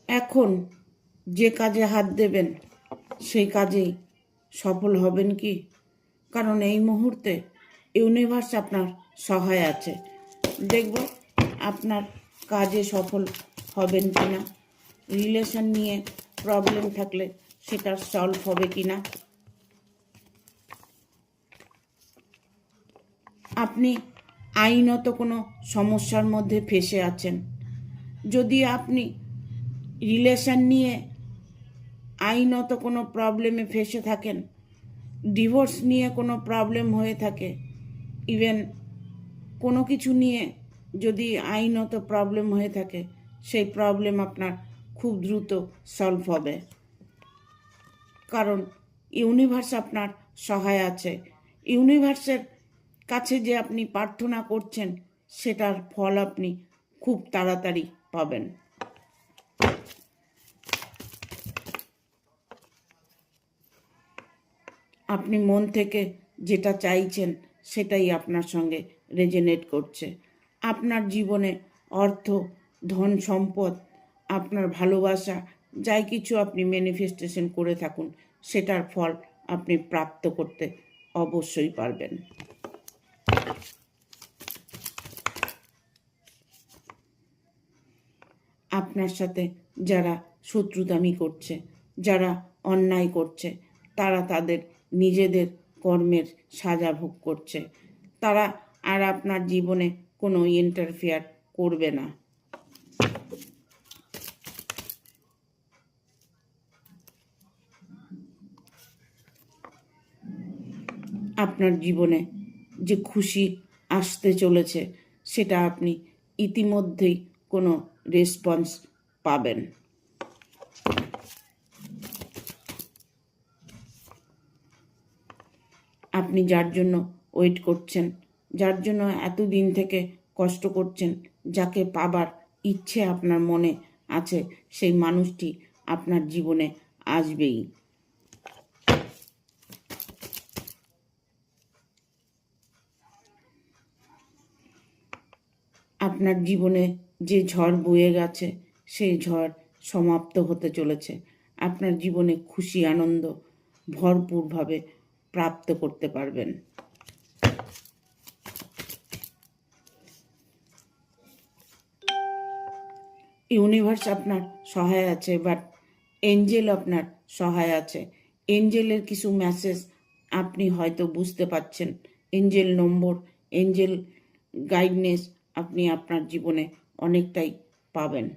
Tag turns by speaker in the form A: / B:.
A: এখন যে কাজে হাত দেবেন সেই কাজেই সফল হবেন কি? কারণ এই মুহূর্তে ইউনিভার্স আপনার সহায় আছে। দেখব আপনার কাজে সফল হবেন কি না, রিলেশন নিয়ে প্রবলেম থাকলে সেটা সলভ হবে কি না। আপনি আইনত কোনো সমস্যার মধ্যে ফেঁসে আছেন। যদি আপনি রিলেশন নিয়ে আইনত কোনো প্রবলেমে ফেঁসে থাকেন, ডিভোর্স নিয়ে কোনো প্রবলেম হয়ে থাকে, ইভেন কোনো কিছু নিয়ে যদি আইনত প্রবলেম হয়ে থাকে, সেই প্রবলেম আপনার খুব দ্রুত সলভ হবে। কারণ ইউনিভার্স আপনার সহায় আছে। ইউনিভার্সের কাছে যে আপনি প্রার্থনা করছেন সেটার ফল আপনি খুব তাড়াতাড়ি পাবেন। আপনি মন থেকে যেটা চাইছেন সেটাই আপনার সঙ্গে রেজোনেট করছে। আপনার জীবনে অর্থ, ধন সম্পদ, আপনার ভালোবাসা, যাই কিছু আপনি ম্যানিফেস্টেশন করে থাকুন সেটার ফল আপনি প্রাপ্ত করতে অবশ্যই পারবেন। আপনার সাথে যারা শত্রুতামি করছে, যারা অন্যায় করছে, তারা তাদের নিজেদের কর্মের সাজা ভোগ করছে। তারা আর আপনার জীবনে কোনো ইন্টারফেয়ার করবে না। আপনার জীবনে যে খুশি আসতে চলেছে সেটা আপনি ইতিমধ্যেই কোনো রেসপন্স পাবেন। আপনি যার জন্য ওয়েট করছেন, যার জন্য এতদিন থেকে কষ্ট করছেন, যাকে পাবার ইচ্ছে আপনার মনে আছে, সেই মানুষটি আপনার জীবনে আসবেই। আপনার জীবনে যে ঝড় বয়ে গেছে সেই ঝড় সমাপ্ত হতে চলেছে। আপনার জীবনে খুশি আনন্দ ভরপুরভাবে প্রাপ্ত করতে পারবেন। ইউনিভার্স আপনার সহায় আছে, বাট এঞ্জেল আপনার সহায় আছে। এঞ্জেলের কিছু মেসেজ আপনি হয়তো বুঝতে পাচ্ছেন। এঞ্জেল নম্বর, এঞ্জেল গাইডনেস আপনি আপনার জীবনে অনেকটাই পাবেন।